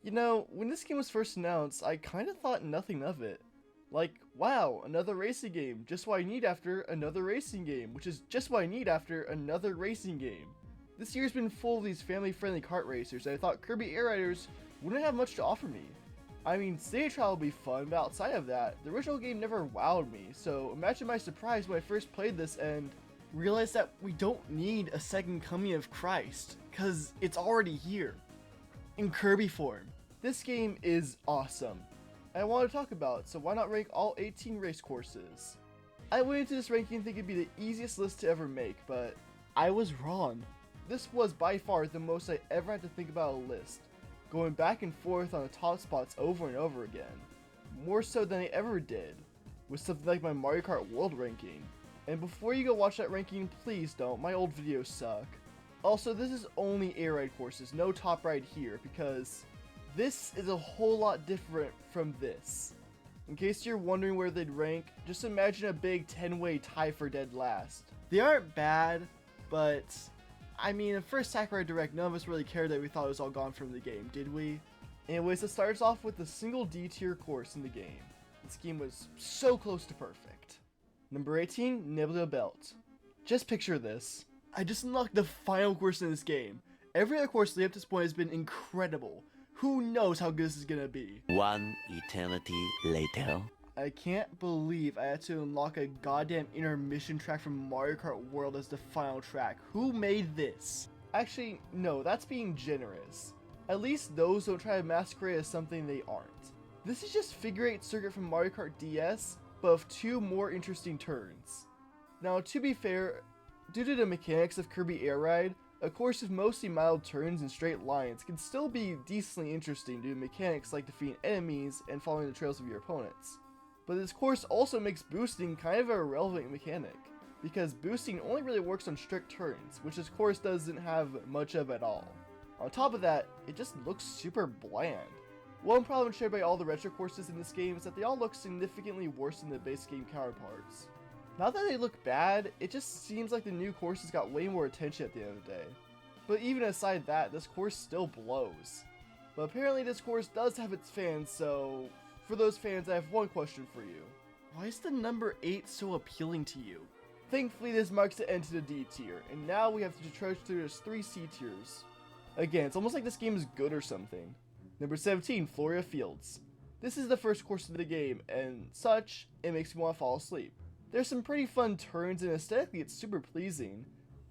You know, when this game was first announced, I kinda thought nothing of it. Like, wow, another racing game, just what I need after another racing game, which is just what I need after another racing game. This year's been full of these family-friendly kart racers, and I thought Kirby Air Riders wouldn't have much to offer me. I mean, Stage Trial would be fun, but outside of that, the original game never wowed me, so imagine my surprise when I first played this and realized that we don't need a second coming of Christ, cause it's already here. In Kirby form. This game is awesome. I want to talk about it, so why not rank all 18 race courses? I went into this ranking thinking it'd be the easiest list to ever make, but I was wrong. This was by far the most I ever had to think about a list, going back and forth on the top spots over and over again. More so than I ever did, with something like my Mario Kart World ranking. And before you go watch that ranking, please don't, my old videos suck. Also, this is only air ride courses, no top ride here, because this is a whole lot different from this. In case you're wondering where they'd rank, just imagine a big 10-way tie for dead last. They aren't bad, but I mean, in first Sakurai Direct, none of us really cared that we thought it was all gone from the game, did we? Anyways, it starts off with the single D tier course in the game. This game was so close to perfect. Number 18, Nebula Belt. Just picture this. I just unlocked the final course in this game. Every other course leading up to this point has been incredible. Who knows how good this is gonna be? One eternity later. I can't believe I had to unlock a goddamn intermission track from Mario Kart World as the final track. Who made this? Actually, no, that's being generous. At least those don't try to masquerade as something they aren't. This is just figure 8 circuit from Mario Kart DS, but with 2 more interesting turns. Now, to be fair, due to the mechanics of Kirby Air Ride, a course with mostly mild turns and straight lines can still be decently interesting due to mechanics like defeating enemies and following the trails of your opponents. But this course also makes boosting kind of a irrelevant mechanic, because boosting only really works on strict turns, which this course doesn't have much of at all. On top of that, it just looks super bland. One problem shared by all the retro courses in this game is that they all look significantly worse than the base game counterparts. Not that they look bad, it just seems like the new courses got way more attention at the end of the day. But even aside that, this course still blows. But apparently this course does have its fans, so for those fans I have one question for you. Why is the number 8 so appealing to you? Thankfully this marks the end to the D tier, and now we have to trudge through its 3 C tiers. Again, it's almost like this game is good or something. Number 17, Floria Fields. This is the first course of the game, and such, it makes me want to fall asleep. There's some pretty fun turns, and aesthetically it's super pleasing.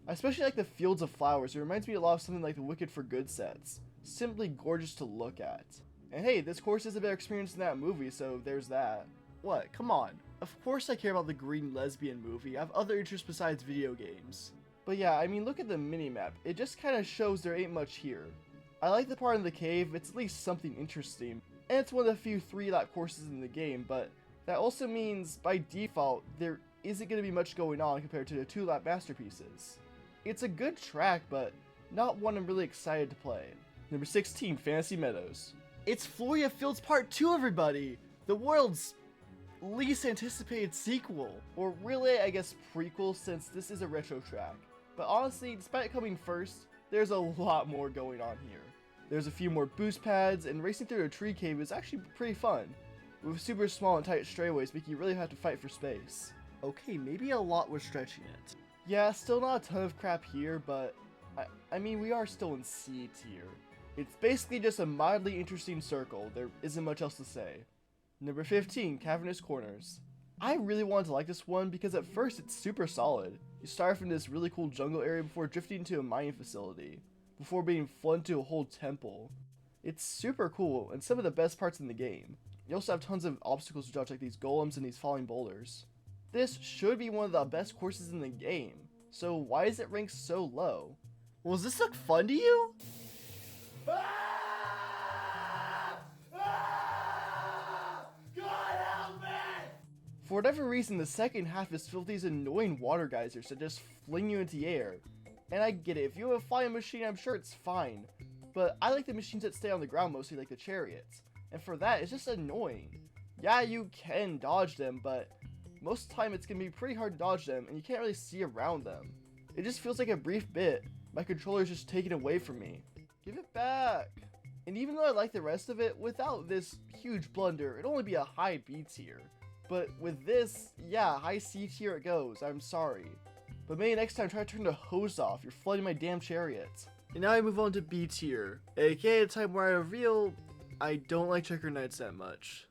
I especially like the fields of flowers. It reminds me a lot of something like the Wicked for Good sets. Simply gorgeous to look at. And hey, this course is a better experience than that movie, so there's that. What? Come on. Of course I care about the green lesbian movie. I have other interests besides video games. But yeah, I mean, look at the minimap. It just kind of shows there ain't much here. I like the part in the cave. It's at least something interesting. And it's one of the few 3-lap courses in the game, but that also means, by default, there isn't going to be much going on compared to the 2-lap masterpieces. It's a good track, but not one I'm really excited to play. Number 16, Fantasy Meadows. It's Floria Fields Part 2, everybody! The world's least anticipated sequel. Or really, I guess, prequel, since this is a retro track. But honestly, despite it coming first, there's a lot more going on here. There's a few more boost pads, and racing through a tree cave is actually pretty fun, with super small and tight straightaways making you really have to fight for space. Okay, maybe a lot was stretching it. Yeah, still not a ton of crap here, but I mean, we are still in C tier. It's basically just a mildly interesting circle. There isn't much else to say. Number 15, Cavernous Corners. I really wanted to like this one because at first it's super solid. You start from this really cool jungle area before drifting into a mining facility, before being flooded to a whole temple. It's super cool and some of the best parts in the game. You also have tons of obstacles to dodge, like these golems and these falling boulders. This should be one of the best courses in the game, so why is it ranked so low? Well, does this look fun to you? For whatever reason, the second half is filled with these annoying water geysers that just fling you into the air. And I get it, if you have a flying machine, I'm sure it's fine. But I like the machines that stay on the ground mostly, like the chariots. And for that, it's just annoying. Yeah, you can dodge them, but most of the time it's going to be pretty hard to dodge them, and you can't really see around them. It just feels like a brief bit. My controller's just taken away from me. Give it back! And even though I like the rest of it, without this huge blunder, it'd only be a high B tier. But with this, yeah, high C tier it goes, I'm sorry. But maybe next time try to turn the hose off, you're flooding my damn chariot. And now I move on to B tier, aka the time where I reveal I don't like Checker Knights that much.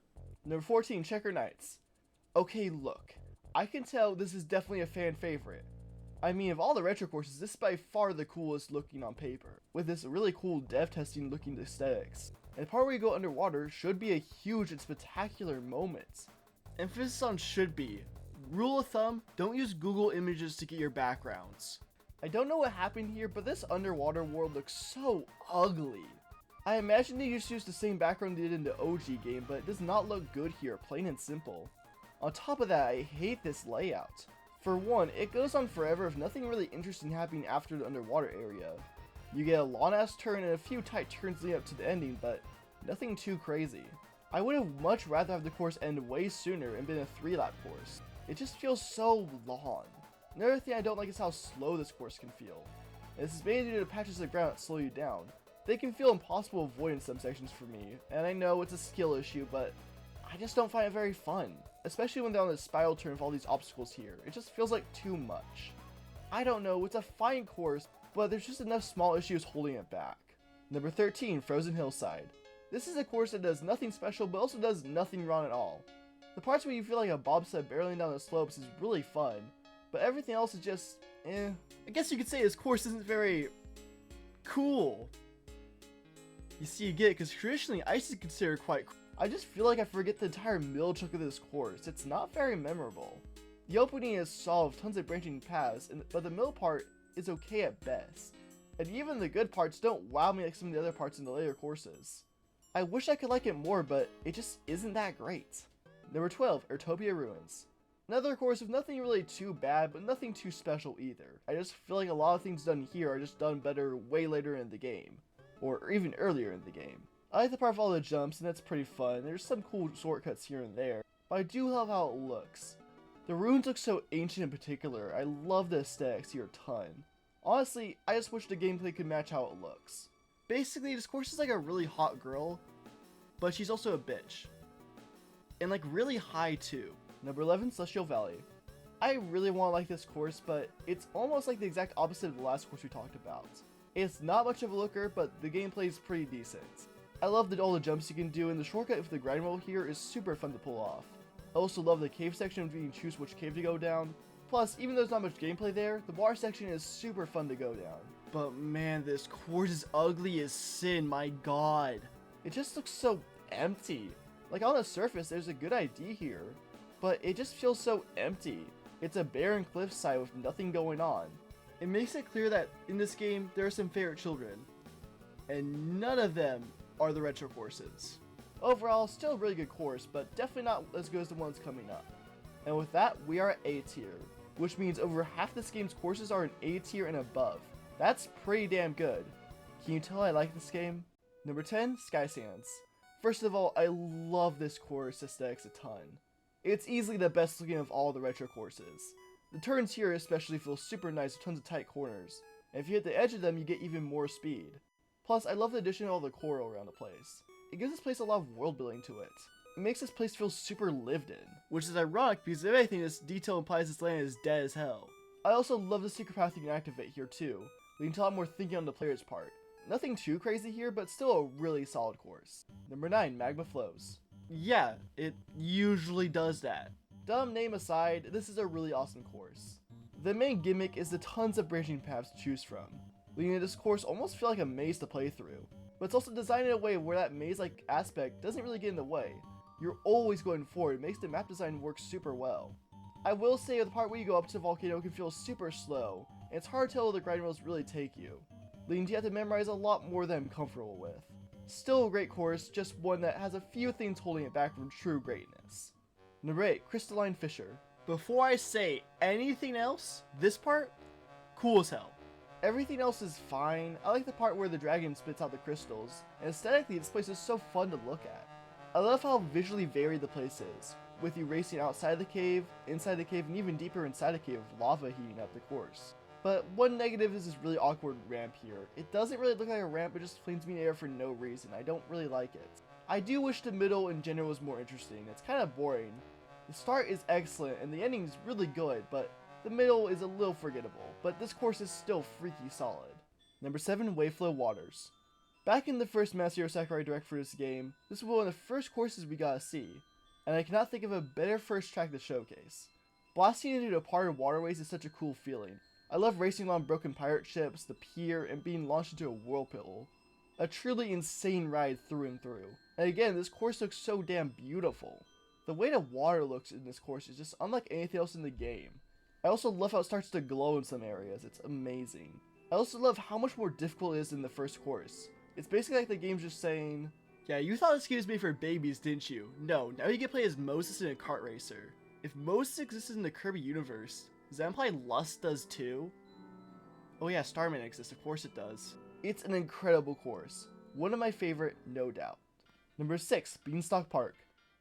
Number 14, Checker Knights. Okay, look, I can tell this is definitely a fan favorite. I mean, of all the retro courses, this is by far the coolest looking on paper, with this really cool dev testing looking aesthetics. And the part where you go underwater should be a huge and spectacular moment. Emphasis on should be. Rule of thumb, don't use Google Images to get your backgrounds. I don't know what happened here, but this underwater world looks so ugly. I imagine they just used the same background they did in the OG game, but it does not look good here, plain and simple. On top of that, I hate this layout. For one, it goes on forever if nothing really interesting happening after the underwater area. You get a long ass turn and a few tight turns leading up to the ending, but nothing too crazy. I would have much rather have the course end way sooner and been a 3-lap course. It just feels so long. Another thing I don't like is how slow this course can feel. And this is mainly due to patches of ground that slow you down. They can feel impossible to avoid in some sections for me, and I know it's a skill issue, but I just don't find it very fun. Especially when they're on this spiral turn with all these obstacles here. It just feels like too much. I don't know, it's a fine course, but there's just enough small issues holding it back. Number 13, Frozen Hillside. This is a course that does nothing special, but also does nothing wrong at all. The parts where you feel like a bobsled barreling down the slopes is really fun, but everything else is just, eh. I guess you could say this course isn't very cool. You see, you get it, because traditionally ice is considered quite cool. I just feel like I forget the entire middle chunk of this course. It's not very memorable. The opening is solved, tons of branching paths, but the middle part is okay at best. And even the good parts don't wow me like some of the other parts in the later courses. I wish I could like it more, but it just isn't that great. Number 12, Ertopia Ruins. Another course with nothing really too bad, but nothing too special either. I just feel like a lot of things done here are just done better way later in the game. Or even earlier in the game. I like the part of all the jumps, and that's pretty fun. There's some cool shortcuts here and there, but I do love how it looks. The ruins look so ancient in particular. I love the aesthetics here a ton. Honestly, I just wish the gameplay could match how it looks. Basically, this course is like a really hot girl, but she's also a bitch. And like really high too. Number 11, Celestial Valley. I really want to like this course, but it's almost like the exact opposite of the last course we talked about. It's not much of a looker, but the gameplay is pretty decent. I love all the jumps you can do, and the shortcut with the grind roll here is super fun to pull off. I also love the cave section where you can choose which cave to go down. Plus, even though there's not much gameplay there, the water section is super fun to go down. But man, this course is ugly as sin, my god. It just looks so empty. Like on the surface, there's a good idea here, but it just feels so empty. It's a barren cliffside with nothing going on. It makes it clear that in this game, there are some favorite children, and none of them are the retro courses. Overall, still a really good course, but definitely not as good as the ones coming up. And with that, we are at A tier, which means over half this game's courses are in A tier and above. That's pretty damn good. Can you tell I like this game? Number 10, Sky Sands. First of all, I love this course aesthetics a ton. It's easily the best looking of all the retro courses. The turns here especially feel super nice with tons of tight corners, and if you hit the edge of them, you get even more speed. Plus, I love the addition of all the coral around the place. It gives this place a lot of world building to it. It makes this place feel super lived in, which is ironic because if anything, this detail implies this land is dead as hell. I also love the secret path you can activate here too, leading to a lot more thinking on the player's part. Nothing too crazy here, but still a really solid course. Number 9, Magma Flows. Yeah, it usually does that. Dumb name aside, this is a really awesome course. The main gimmick is the tons of branching paths to choose from, leading to this course almost feel like a maze to play through. But it's also designed in a way where that maze-like aspect doesn't really get in the way. You're always going forward, it makes the map design work super well. I will say the part where you go up to the volcano can feel super slow, and it's hard to tell where the grind rails really take you, leading to you have to memorize a lot more than I'm comfortable with. Still a great course, just one that has a few things holding it back from true greatness. Number 8, Crystalline Fissure. Before I say anything else, this part, cool as hell. Everything else is fine. I like the part where the dragon spits out the crystals, and aesthetically this place is so fun to look at. I love how visually varied the place is, with you racing outside the cave, inside the cave, and even deeper inside the cave with lava heating up the course. But one negative is this really awkward ramp here. It doesn't really look like a ramp, it just flings me in the air for no reason. I don't really like it. I do wish the middle in general was more interesting. It's kind of boring. The start is excellent and the ending is really good, but the middle is a little forgettable. But this course is still freaky solid. Number 7, Waveflow Waters. Back in the first Master Hero Sakurai Direct for this game, this was one of the first courses we got to see, and I cannot think of a better first track to showcase. Blasting into departed waterways is such a cool feeling. I love racing along broken pirate ships, the pier, and being launched into a whirlpool. A truly insane ride through and through. And again, this course looks so damn beautiful. The way the water looks in this course is just unlike anything else in the game. I also love how it starts to glow in some areas, it's amazing. I also love how much more difficult it is than the first course. It's basically like the game's just saying, yeah, you thought this game was made for babies, didn't you? No, now you get to play as Moses in a kart racer. If Moses existed in the Kirby universe, does that imply Lust does too? Oh yeah, Starman exists, of course it does. It's an incredible course. One of my favorite, no doubt. Number 6, Beanstalk Park.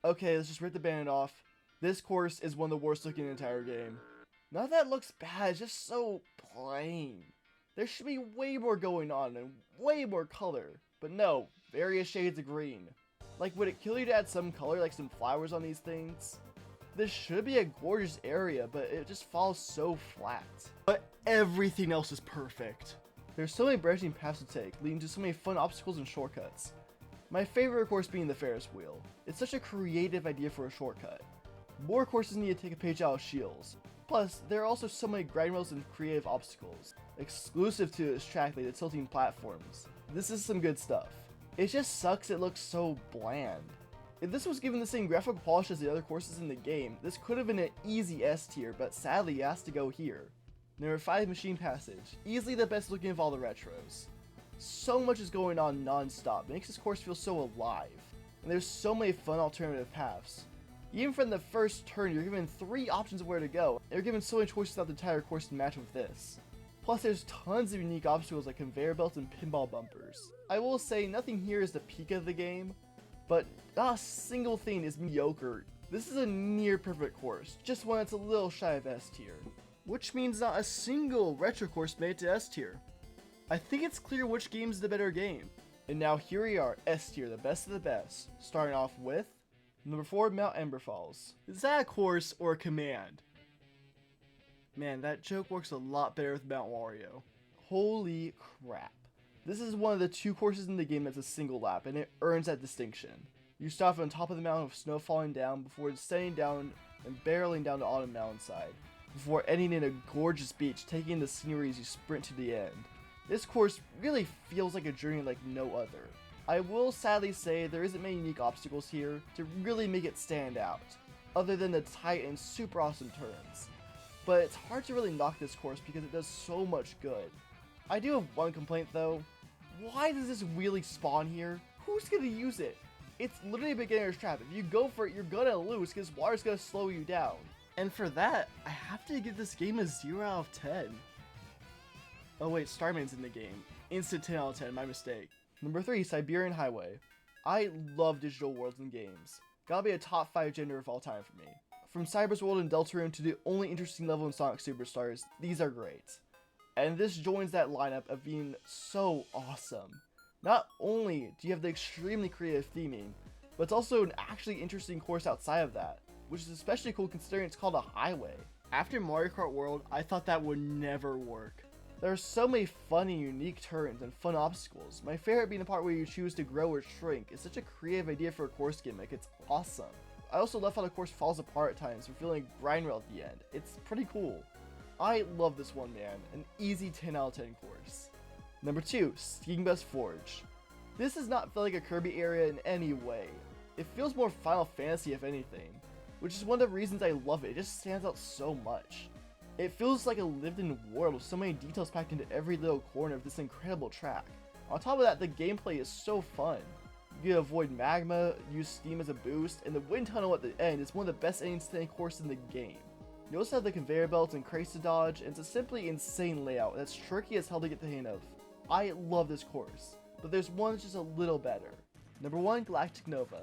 Okay, let's just rip the band off. This course is one of the worst looking in the entire game. Not that it looks bad, it's just so plain. There should be way more going on and way more color. But no, various shades of green. Like, would it kill you to add some color, like some flowers on these things? This should be a gorgeous area, but it just falls so flat. But everything else is perfect. There's so many branching paths to take, leading to so many fun obstacles and shortcuts. My favorite, of course, being the Ferris wheel. It's such a creative idea for a shortcut. More courses need to take a page out of Shields. Plus, there are also so many grind rails and creative obstacles, exclusive to this track like the tilting platforms. This is some good stuff. It just sucks it looks so bland. If this was given the same graphical polish as the other courses in the game, this could have been an easy S tier, but sadly it has to go here. Number 5, Machine Passage. Easily the best looking of all the retros. So much is going on non-stop, it makes this course feel so alive. And there's so many fun alternative paths. Even from the first turn, you're given 3 options of where to go, and you're given so many choices throughout the entire course to match with this. Plus there's tons of unique obstacles like conveyor belts and pinball bumpers. I will say nothing here is the peak of the game, but not a single thing is mediocre. This is a near perfect course, just one that's a little shy of S tier. Which means not a single retro course made it to S tier. I think it's clear which game is the better game. And now here we are, S tier, the best of the best. Starting off with number 4, Mount Ember Falls. Is that a course or a command? Man, that joke works a lot better with Mount Wario. Holy crap. This is one of the 2 courses in the game that's a single lap, and it earns that distinction. You start on top of the mountain with snow falling down before descending down and barreling down the autumn mountainside, before ending in a gorgeous beach, taking the scenery as you sprint to the end. This course really feels like a journey like no other. I will sadly say there isn't many unique obstacles here to really make it stand out, other than the tight and super awesome turns. But it's hard to really knock this course because it does so much good. I do have one complaint though. Why does this wheelie spawn here? Who's gonna use it? It's literally a beginner's trap. If you go for it, you're gonna lose because water's gonna slow you down. And for that, I have to give this game a 0 out of 10. Oh wait, Starman's in the game. Instant 10 out of 10, my mistake. Number 3, Siberian Highway. I love digital worlds and games. Gotta be a top 5 genre of all time for me. From Cyber's World and Deltarune to the only interesting level in Sonic Superstars, these are great. And this joins that lineup of being so awesome. Not only do you have the extremely creative theming, but it's also an actually interesting course outside of that, which is especially cool considering it's called a highway. After Mario Kart World, I thought that would never work. There are so many fun and unique turns and fun obstacles. My favorite being the part where you choose to grow or shrink. It's such a creative idea for a course gimmick, it's awesome. I also love how the course falls apart at times, revealing a grind rail at the end. It's pretty cool. I love this one, man. An easy 10 out of 10 course. Number 2, Skiing Bus Forge. This does not feel like a Kirby area in any way. It feels more Final Fantasy if anything, which is one of the reasons I love it. It just stands out so much. It feels like a lived-in world with so many details packed into every little corner of this incredible track. On top of that, the gameplay is so fun. You can avoid magma, use steam as a boost, and the wind tunnel at the end is one of the best endings to any course in the game. You also have the conveyor belts and crates to dodge, and it's a simply insane layout that's tricky as hell to get the hang of. I love this course, but there's one that's just a little better. Number 1, Galactic Nova.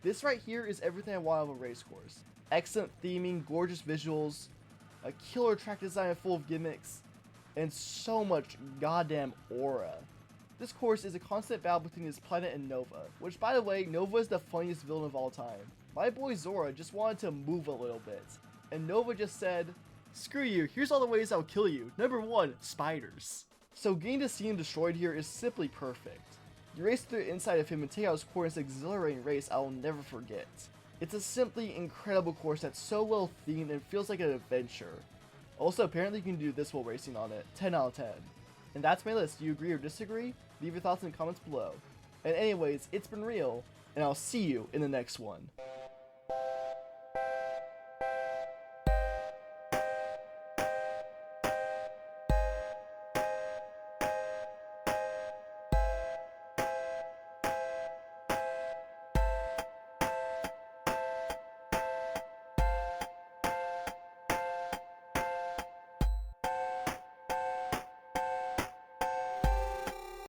This right here is everything I want out of a race course. Excellent theming, gorgeous visuals, a killer track design full of gimmicks. and so much goddamn aura. This course is a constant battle between this planet and Nova, which by the way, Nova is the funniest villain of all time. My boy Zora just wanted to move a little bit, and Nova just said, "Screw you, here's all the ways I'll kill you. Number 1, spiders." So getting to see him destroyed here is simply perfect. You race through the inside of him and take out his core in this exhilarating race I will never forget. It's a simply incredible course that's so well themed and feels like an adventure. Also, apparently you can do this while racing on it. 10 out of 10. And that's my list. Do you agree or disagree? Leave your thoughts in the comments below. And anyways, it's been real, and I'll see you in the next one.